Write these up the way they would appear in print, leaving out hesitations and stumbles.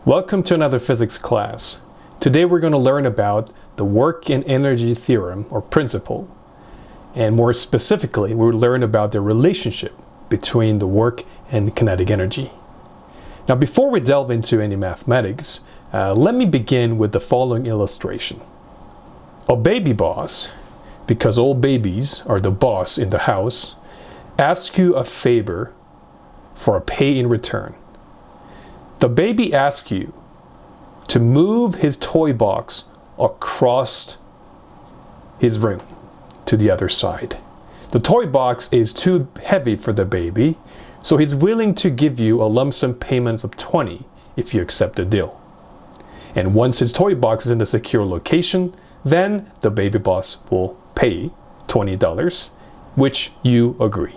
Welcome to another physics class. Today we're going to learn about the work and energy theorem or principle. And more specifically, we'll learn about the relationship between the work and kinetic energy. Now before we delve into any mathematics, let me begin with the following illustration. A baby boss, because all babies are the boss in the house, asks you a favor for a pay in return. The baby asks you to move his toy box across his room to the other side. The toy box is too heavy for the baby, so he's willing to give you a lump sum payment of 20 if you accept the deal. And once his toy box is in a secure location, then the baby boss will pay $20, which you agree.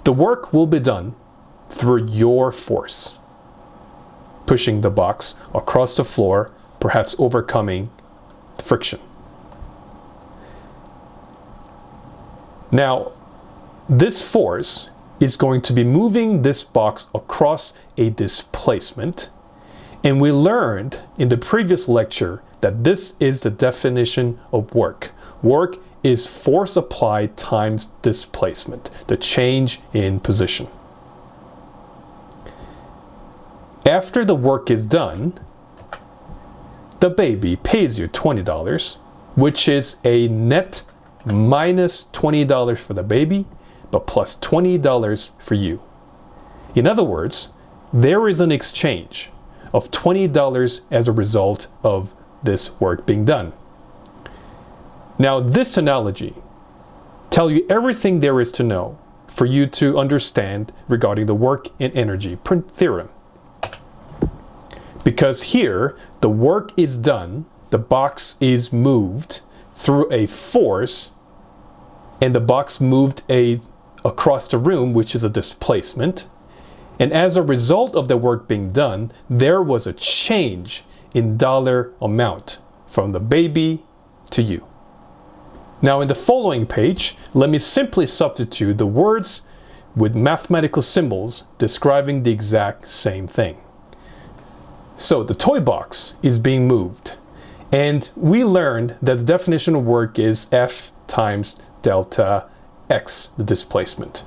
The work will be done through your force, pushing the box across the floor, perhaps overcoming friction. Now, this force is going to be moving this box across a displacement, and we learned in the previous lecture that this is the definition of work. Work is force applied times displacement, the change in position. After the work is done, the baby pays you $20, which is a net minus $20 for the baby, but plus $20 for you. In other words, there is an exchange of $20 as a result of this work being done. Now, this analogy tells you everything there is to know for you to understand regarding the work and energy theorem. Because here, the work is done, the box is moved through a force, and the box moved across the room, which is a displacement. And as a result of the work being done, there was a change in dollar amount from the baby to you. Now in the following page, let me simply substitute the words with mathematical symbols describing the exact same thing. So the toy box is being moved, and we learned that the definition of work is F times delta X, the displacement.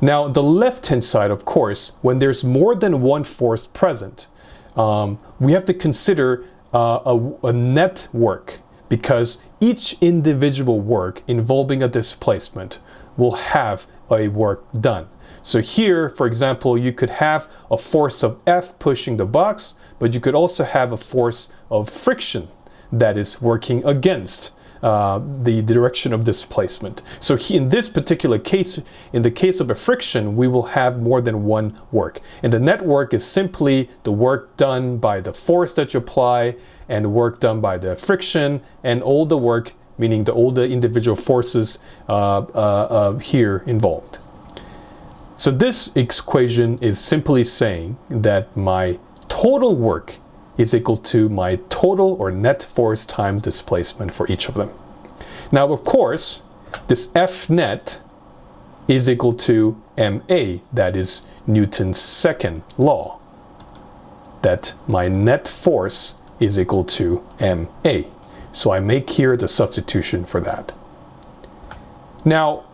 Now the left-hand side, of course, when there's more than one force present, we have to consider a net work, because each individual work involving a displacement will have a work done. So here, for example, you could have a force of F pushing the box, but you could also have a force of friction that is working against the direction of displacement. So in this particular case, in the case of a friction, we will have more than one work. And the net work is simply the work done by the force that you apply and the work done by the friction, and all the work, meaning all the individual forces here involved. So this equation is simply saying that my total work is equal to my total or net force times displacement for each of them. Now, of course, this F net is equal to ma, that is Newton's second law, that my net force is equal to ma. So I make here the substitution for that. Now,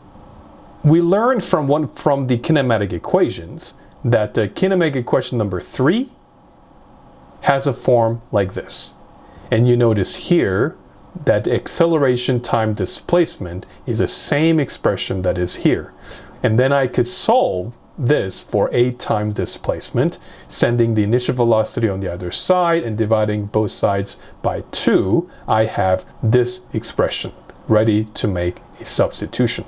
we learned from the kinematic equations that the kinematic equation number 3 has a form like this. And you notice here that acceleration time displacement is the same expression that is here. And then I could solve this for a times displacement, sending the initial velocity on the other side and dividing both sides by 2. I have this expression ready to make a substitution.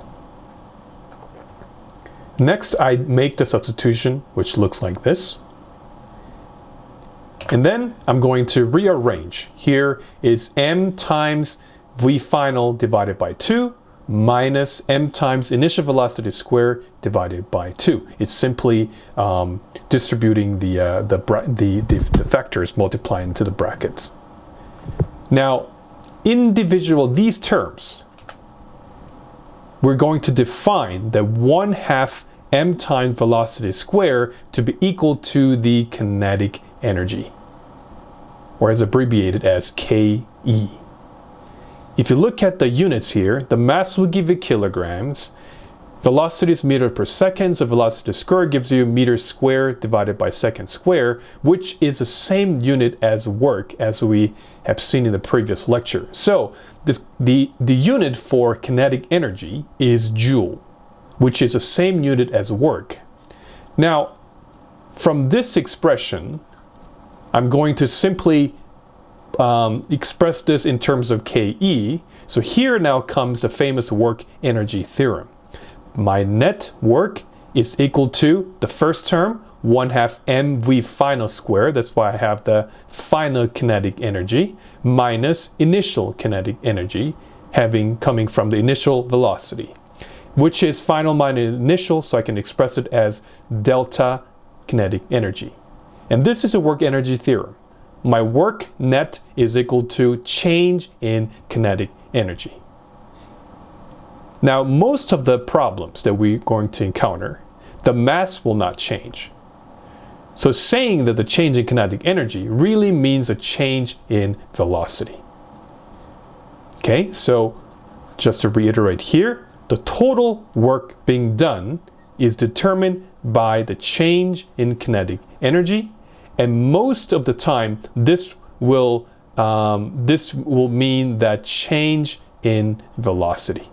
Next, I make the substitution, which looks like this. And then I'm going to rearrange. Here it's m times v final divided by 2 minus m times initial velocity squared divided by 2. It's simply distributing the factors, multiplying into the brackets. Now, these terms, we're going to define that 1/2 m times velocity squared to be equal to the kinetic energy, or as abbreviated as KE. If you look at the units here, the mass will give you kilograms, velocity is meter per second, so velocity squared gives you meters squared divided by second squared, which is the same unit as work as we have seen in the previous lecture. So the unit for kinetic energy is joule, which is the same unit as work. Now, from this expression, I'm going to simply express this in terms of KE. So here now comes the famous work energy theorem. My net work is equal to the first term, 1/2 mv final squared, that's why I have the final kinetic energy, minus initial kinetic energy, coming from the initial velocity, which is final minus initial, so I can express it as delta kinetic energy. And this is a work energy theorem. My work net is equal to change in kinetic energy. Now, most of the problems that we're going to encounter, the mass will not change. So saying that the change in kinetic energy really means a change in velocity. Okay, so just to reiterate here, the total work being done is determined by the change in kinetic energy, and most of the time this will mean that change in velocity,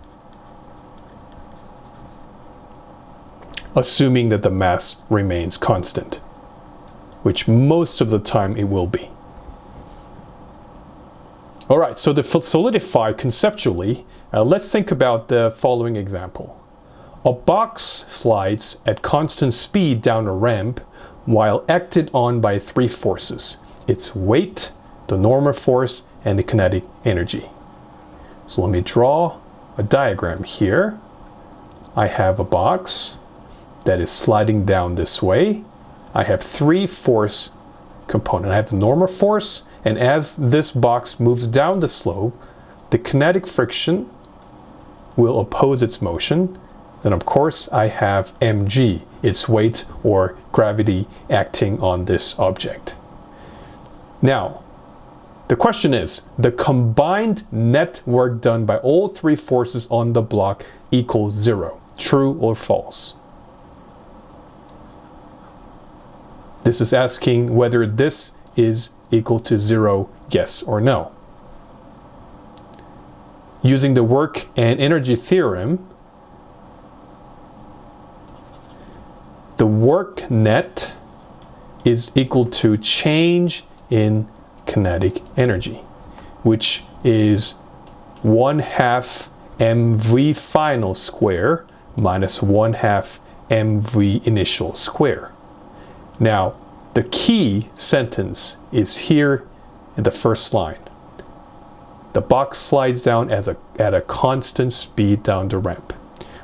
assuming that the mass remains constant, which most of the time it will be. All right, so to solidify conceptually, let's think about the following example. A box slides at constant speed down a ramp while acted on by three forces: its weight, the normal force, and the kinetic energy. So let me draw a diagram here. I have a box that is sliding down this way. I have three force components. I have the normal force, and as this box moves down the slope, the kinetic friction will oppose its motion. Then of course I have mg, its weight or gravity acting on this object. Now, the question is, the combined net work done by all three forces on the block equals 0. True or false? This is asking whether this is equal to 0, yes or no. Using the work and energy theorem, the work net is equal to change in kinetic energy, which is 1/2 mv final square minus 1/2 mv initial square. Now, the key sentence is here in the first line. The box slides down at a constant speed down the ramp.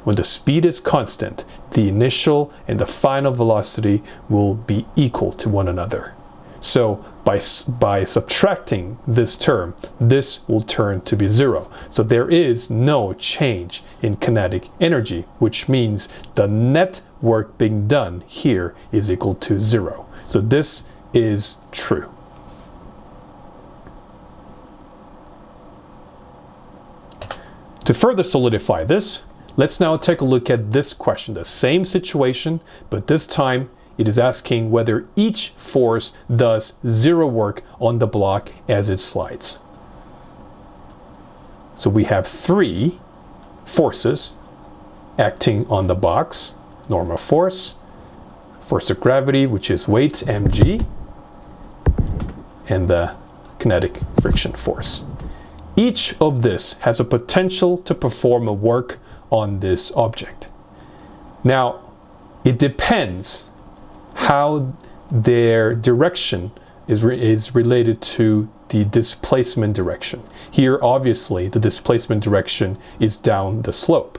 When the speed is constant, the initial and the final velocity will be equal to one another. So by subtracting this term, this will turn to be 0. So there is no change in kinetic energy, which means the net work being done here is equal to 0. So this is true. To further solidify this, let's now take a look at this question, the same situation, but this time it is asking whether each force does 0 work on the block as it slides. So we have three forces acting on the box: normal force, force of gravity, which is weight, mg, and the kinetic friction force. Each of this has a potential to perform a work on this object. Now, it depends how their direction is related to the displacement direction. Here, obviously, the displacement direction is down the slope.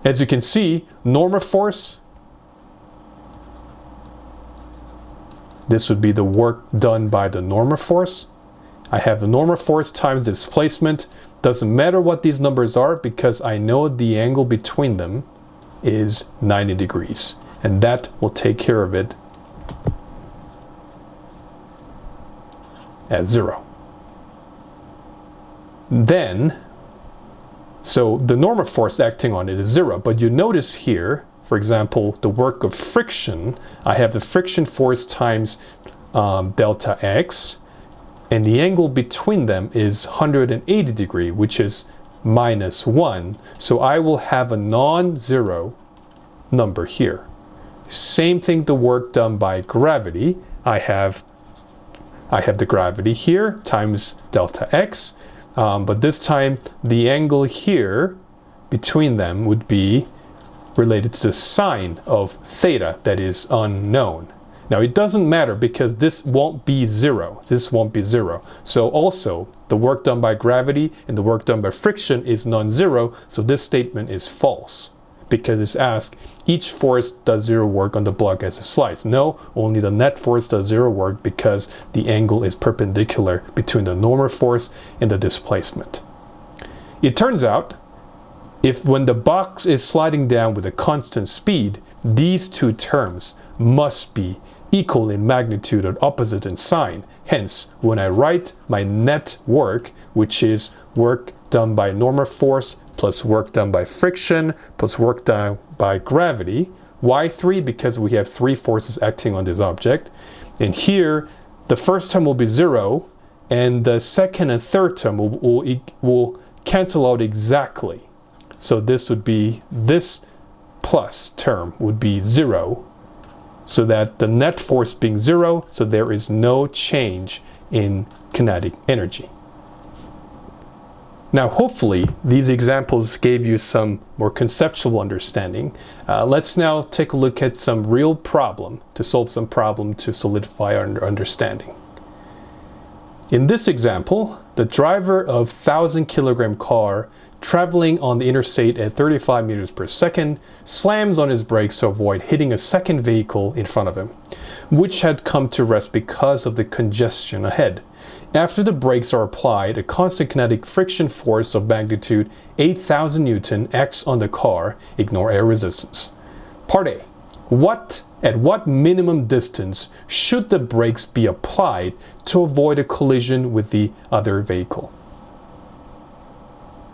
As you can see, normal force, this would be the work done by the normal force. I have the normal force times the displacement. Doesn't matter what these numbers are because I know the angle between them is 90 degrees. And that will take care of it. as 0. Then, so the normal force acting on it is 0, but you notice here, for example, the work of friction, I have the friction force times delta x, and the angle between them is 180 degrees, which is -1. So I will have a non-zero number here. Same thing, the work done by gravity. I have the gravity here times delta x, but this time the angle here between them would be related to the sine of theta that is unknown. Now it doesn't matter because this won't be 0. This won't be 0. So also the work done by gravity and the work done by friction is non-zero, so this statement is false. Because it's asked, each force does 0 work on the block as it slides. No, only the net force does 0 work because the angle is perpendicular between the normal force and the displacement. It turns out, when the box is sliding down with a constant speed, these two terms must be equal in magnitude or opposite in sign. Hence, when I write my net work, which is work done by normal force plus work done by friction plus work done by gravity, why 3? Because we have 3 forces acting on this object. And here, the first term will be 0, and the second and third term will cancel out exactly. So this would be, this plus term would be 0, so that the net force being 0, so there is no change in kinetic energy. Now hopefully these examples gave you some more conceptual understanding. Let's now take a look at some real problem, to solve some problem to solidify our understanding. In this example, the driver of 1,000-kilogram car traveling on the interstate at 35 meters per second slams on his brakes to avoid hitting a second vehicle in front of him, which had come to rest because of the congestion ahead. After the brakes are applied, a constant kinetic friction force of magnitude 8,000 Newton acts on the car. Ignore air resistance. Part A. At what minimum distance should the brakes be applied to avoid a collision with the other vehicle?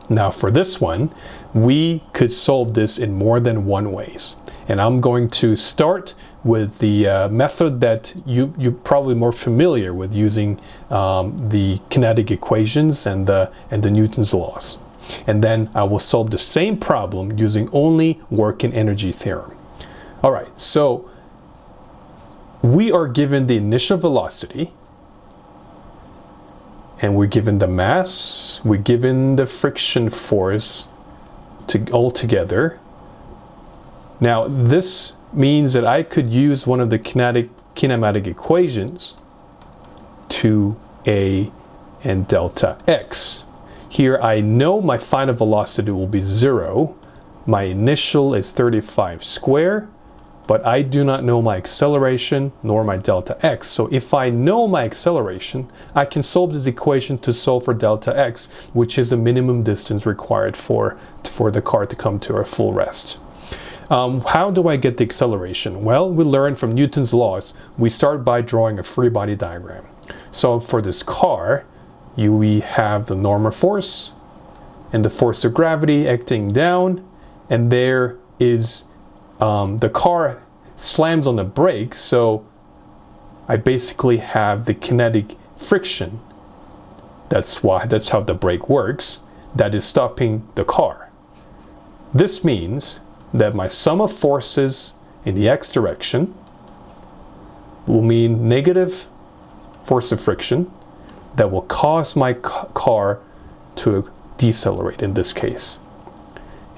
Now for this one, we could solve this in more than one ways. And I'm going to start with the method that you're probably more familiar with, using the kinetic equations and the Newton's laws. And then I will solve the same problem using only work and energy theorem. All right, so we are given the initial velocity, and we're given the mass, we're given the friction force all together. Now this means that I could use one of the kinematic equations, 2a and delta x. Here I know my final velocity will be 0, my initial is 35 square, but I do not know my acceleration nor my delta x. So if I know my acceleration, I can solve this equation to solve for delta x, which is the minimum distance required for the car to come to a full rest. How do I get the acceleration? Well, we learned from Newton's laws. We start by drawing a free body diagram. So for this car, we have the normal force and the force of gravity acting down, and there is the car slams on the brakes, so I basically have the kinetic friction. That's how the brake works, that is stopping the car. This means that my sum of forces in the x direction will mean negative force of friction that will cause my car to decelerate in this case.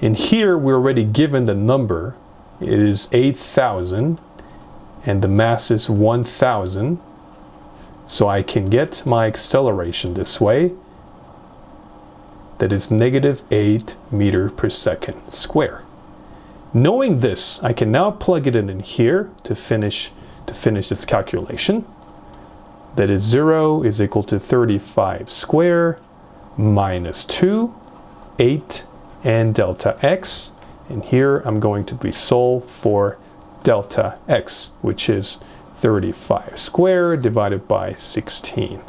And here we're already given the number. It is 8,000 and the mass is 1,000. So I can get my acceleration this way. That is negative 8 meters per second square. Knowing this, I can now plug it in here to finish this calculation. That is 0 is equal to 35 square minus 2, 8, and delta x. And here I'm going to be solve for delta x, which is 35 squared divided by 16.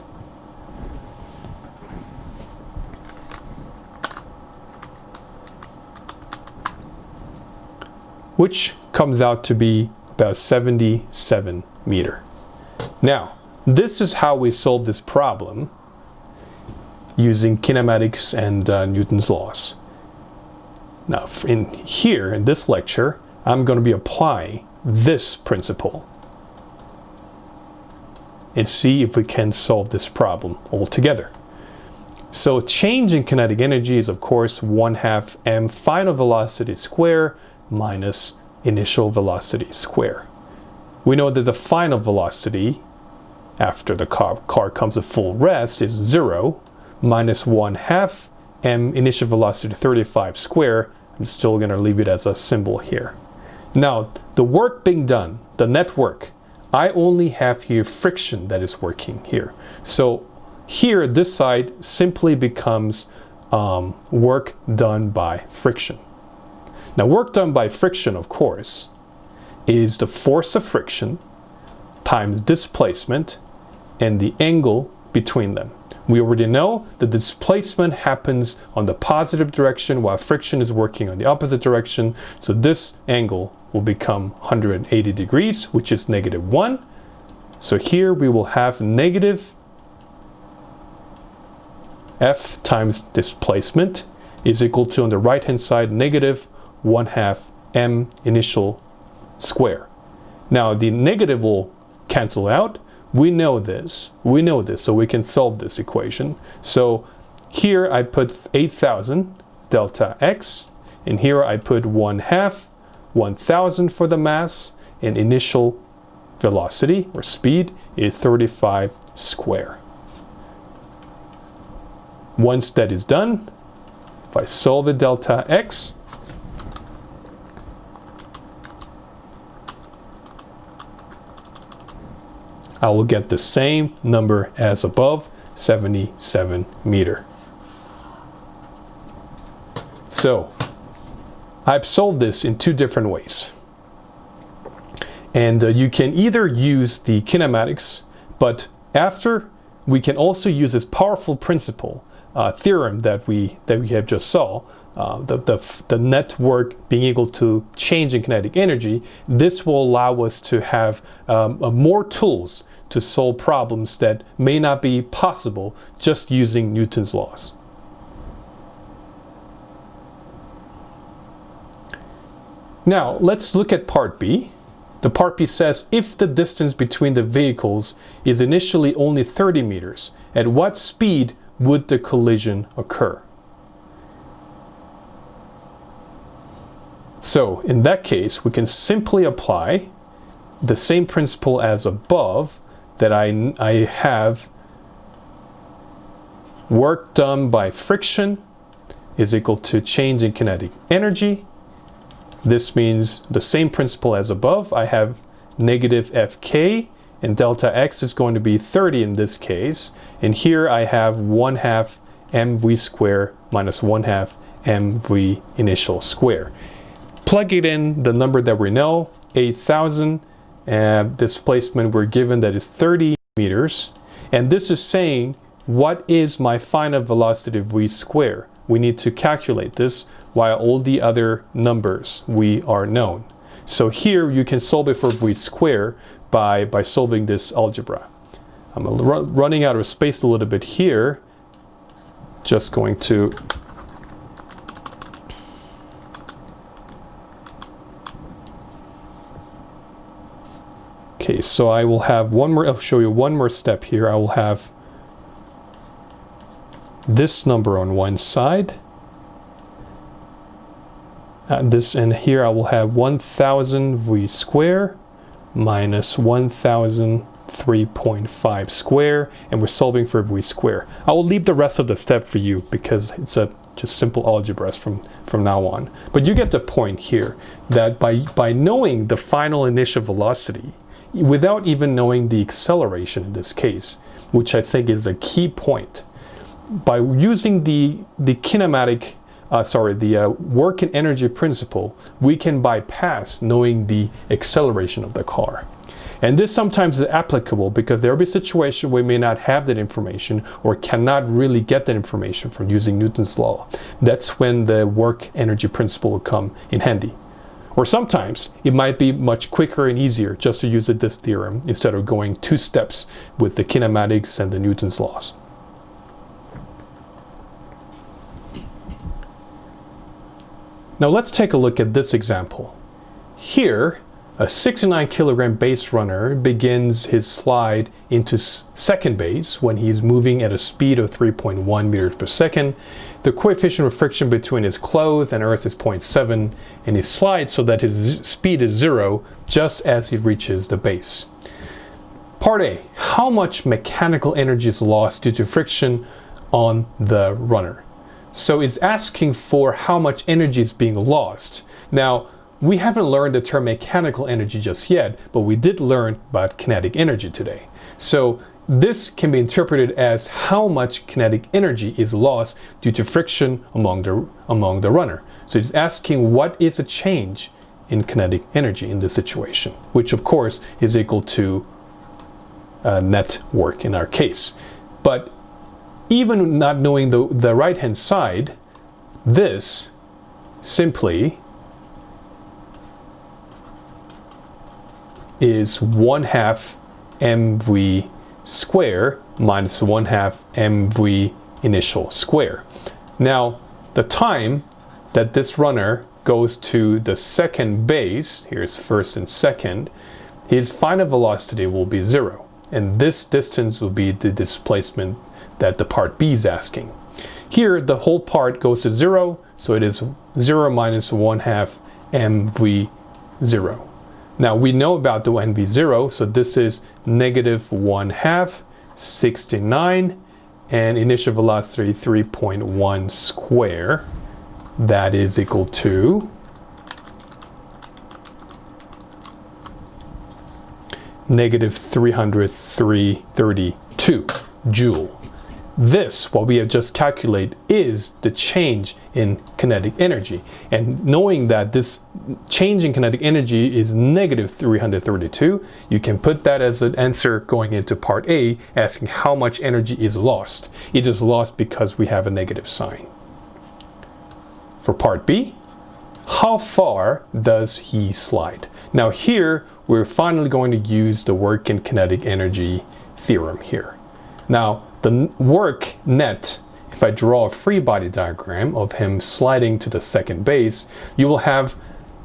which comes out to be about 77 meters. Now, this is how we solve this problem using kinematics and Newton's laws. Now, in this lecture, I'm going to be applying this principle and see if we can solve this problem altogether. So change in kinetic energy is, of course, 1/2 m final velocity square minus initial velocity square. We know that the final velocity after the car comes to full rest is 0 minus 1/2 m initial velocity 35 square. I'm still going to leave it as a symbol here. Now, the work being done, the net work, I only have here friction that is working here. So here, this side simply becomes work done by friction. Now, work done by friction, of course, is the force of friction times displacement and the angle between them. We already know the displacement happens on the positive direction while friction is working on the opposite direction. So this angle will become 180 degrees, which is -1. So here we will have negative F times displacement is equal to, on the right hand side, negative 1/2 m initial square. Now the negative will cancel out. We know this, so we can solve this equation. So here I put 8,000 delta x, and here I put 1/2 1,000 for the mass, and initial velocity or speed is 35 square. Once that is done, if I solve the delta x, I will get the same number as above, 77 meters. So I've solved this in two different ways. And you can either use the kinematics, but after we can also use this powerful principle, theorem that we have just saw, the network being able to change in kinetic energy. This will allow us to have more tools to solve problems that may not be possible just using Newton's laws. Now, let's look at part B. The part B says, if the distance between the vehicles is initially only 30 meters, at what speed would the collision occur? So, in that case, we can simply apply the same principle as above, that I have work done by friction is equal to change in kinetic energy. This means the same principle as above. I have negative Fk, and delta x is going to be 30 in this case. And here I have 1/2 mv square minus 1/2 mv initial square. Plug it in the number that we know, 8,000, displacement we're given that is 30 meters. And this is saying, what is my final velocity v square? We need to calculate this while all the other numbers we are known. So here you can solve it for v square by solving this algebra. I'm running out of space a little bit here. Just going to okay, so I will have one more, I'll show you one more step here. I will have this number on one side. And here I will have 1,000 v square minus 1,003.5 square, and we're solving for v square. I will leave the rest of the step for you because it's a just simple algebra from now on. But you get the point here that by knowing the final initial velocity, without even knowing the acceleration in this case, which I think is the key point, by using the kinematic work and energy principle, we can bypass knowing the acceleration of the car. And this sometimes is applicable because there will be situations where we may not have that information or cannot really get that information from using Newton's law. That's when the work energy principle will come in handy. Or sometimes it might be much quicker and easier just to use this theorem instead of going 2 steps with the kinematics and the Newton's laws. Now let's take a look at this example. Here, a 69 kilogram base runner begins his slide into second base when he's moving at a speed of 3.1 meters per second. The coefficient of friction between his clothes and earth is 0.7, and he slides so that his speed is 0 just as he reaches the base. Part A, how much mechanical energy is lost due to friction on the runner? So it's asking for how much energy is being lost. Now, we haven't learned the term mechanical energy just yet, but we did learn about kinetic energy today. So this can be interpreted as how much kinetic energy is lost due to friction among the runner. So it's asking what is a change in kinetic energy in this situation, which of course is equal to net work in our case. But even not knowing the right-hand side, this simply is 1/2 mv square minus 1/2 mv initial square. Now, the time that this runner goes to the second base, here's first and second, his final velocity will be 0. And this distance will be the displacement that the part B is asking. Here, the whole part goes to 0, so it is 0 minus 1/2 mv0. Now, we know about the mv0, so this is negative 1/2, 69, and initial velocity 3.1 square. That is equal to negative 332 joule. This, what we have just calculated, is the change in kinetic energy. And knowing that this change in kinetic energy is negative 332, you can put that as an answer going into part A, asking how much energy is lost. It is lost because we have a negative sign. For part B, how far does he slide? Now here, we're finally going to use the work in kinetic energy theorem here. Now, the work net, if I draw a free body diagram of him sliding to the second base, you will have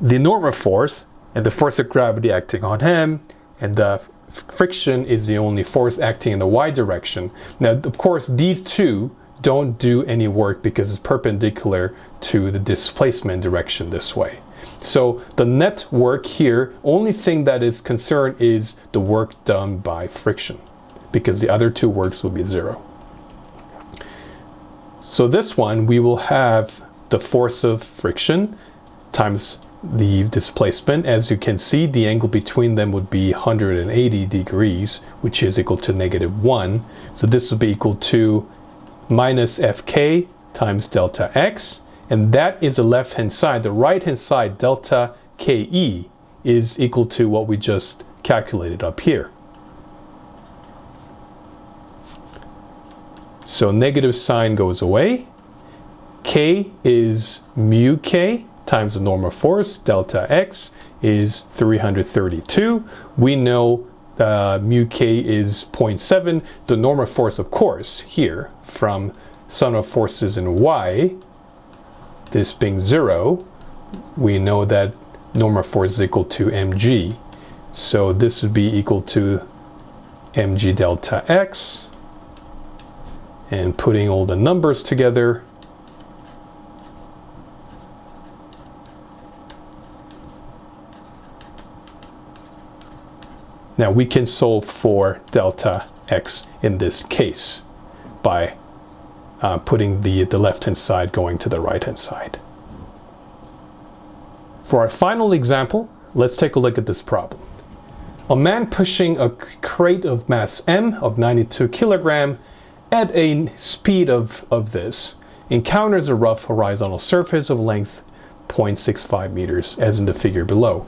the normal force and the force of gravity acting on him, and the friction is the only force acting in the y direction. Now, of course, these two don't do any work because it's perpendicular to the displacement direction this way. So the net work here, only thing that is concerned is the work done by friction, because the other two works will be 0. So this one, we will have the force of friction times the displacement. As you can see, the angle between them would be 180 degrees, which is equal to -1. So this will be equal to minus Fk times delta x, and that is the left-hand side. The right-hand side, delta Ke, is equal to what we just calculated up here. So negative sign goes away. K is mu K times the normal force. Delta X is 332. We know mu K is 0.7. The normal force, of course, here from sum of forces in Y, this being 0, we know that normal force is equal to mg. So this would be equal to mg delta X. And putting all the numbers together, now we can solve for delta x in this case by putting the left-hand side going to the right-hand side. For our final example, let's take a look at this problem. A man pushing a crate of mass m of 92 kilogram at a speed of this encounters a rough horizontal surface of length 0.65 meters, as in the figure below.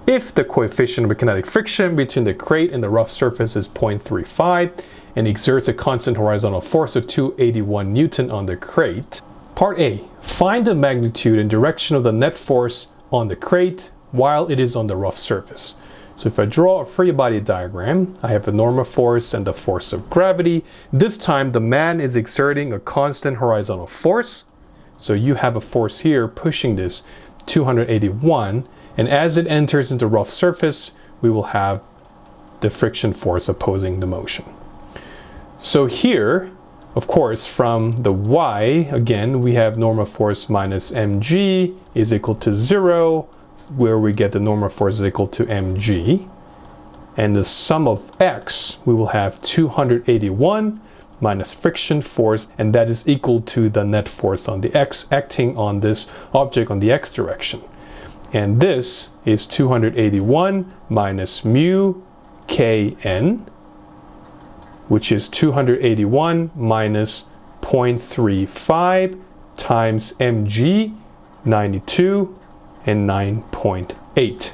If the coefficient of kinetic friction between the crate and the rough surface is 0.35 and exerts a constant horizontal force of 281 Newton on the crate, part A, find the magnitude and direction of the net force on the crate while it is on the rough surface. So if I draw a free body diagram, I have the normal force and the force of gravity. This time the man is exerting a constant horizontal force. So you have a force here pushing this 281, and as it enters into rough surface, we will have the friction force opposing the motion. So here, of course, from the y, again, we have normal force minus mg is equal to 0, where we get the normal force is equal to mg. And the sum of x, we will have 281 minus friction force, and that is equal to the net force on the x acting on this object on the x direction. And this is 281 minus mu kn, which is 281 minus 0.35 times mg, 92, and 9.8.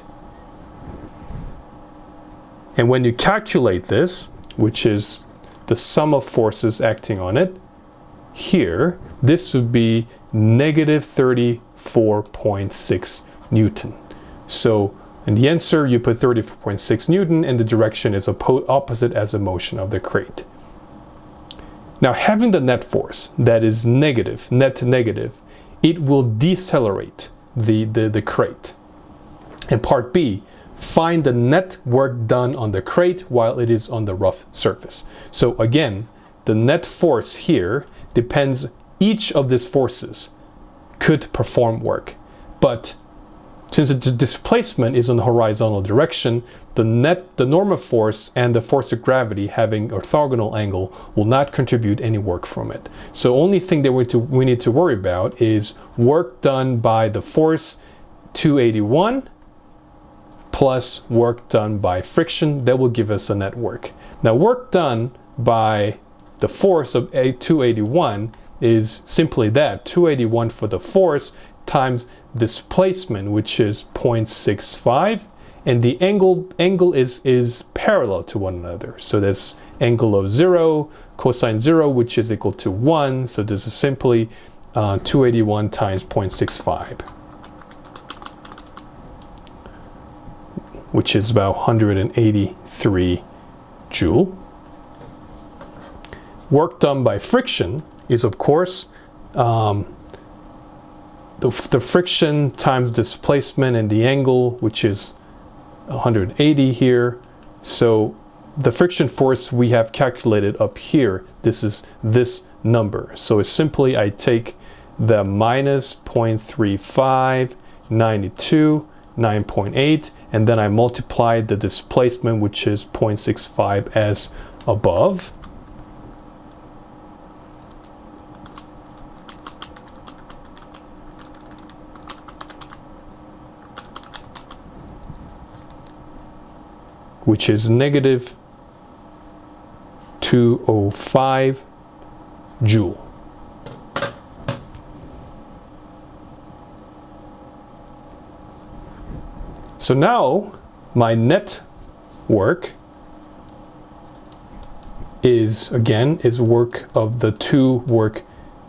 And when you calculate this, which is the sum of forces acting on it, here, this would be negative 34.6 Newton. So in the answer, you put 34.6 Newton, and the direction is opposite as the motion of the crate. Now, having the net force that is negative, net to negative, it will decelerate the crate. And part B, find the net work done on the crate while it is on the rough surface. So again, the net force here depends, each of these forces could perform work. But since the displacement is in the horizontal direction, the normal force and the force of gravity having orthogonal angle will not contribute any work from it. So only thing that we need to worry about is work done by the force 281 plus work done by friction. That will give us a net work. Now, work done by the force of 281 is simply that, 281 for the force times displacement, which is 0.65, and the angle is parallel to one another. So that's angle of 0, cosine 0, which is equal to 1. So this is simply 281 times 0.65, which is about 183 joule. Work done by friction is, of course, the friction times displacement and the angle, which is 180 here. So the friction force we have calculated up here, this is this number. So it's simply, I take the minus 0.35, 92, 9.8, and then I multiply the displacement, which is 0.65 as above. Which is negative 205 joule. So now my net work is, again, is work of the two work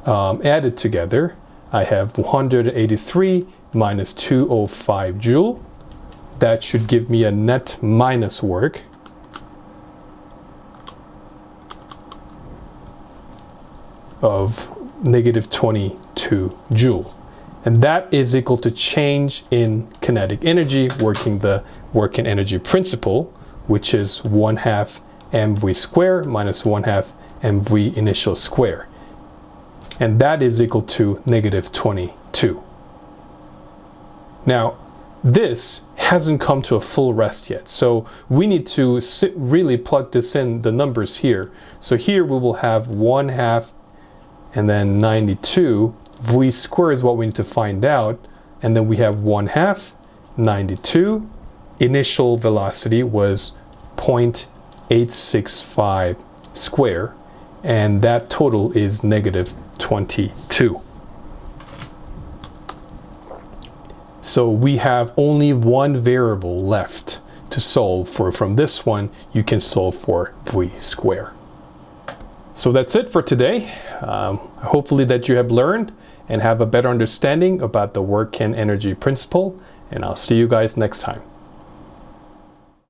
added together. I have 183 minus 205 joule. That should give me a net minus work of negative 22 joule. And that is equal to change in kinetic energy, working the work and energy principle, which is 1/2 mv squared minus 1/2 mv initial square. And that is equal to negative 22. Now, this hasn't come to a full rest yet, so we need to really plug this in, the numbers here. So here we will have 1/2 and then 92. V squared is what we need to find out, and then we have 1/2, 92. Initial velocity was 0.865 square, and that total is negative 22. So we have only one variable left to solve for. From this one, you can solve for V squared. So that's it for today. Hopefully that you have learned and have a better understanding about the work and energy principle. and I'll see you guys next time.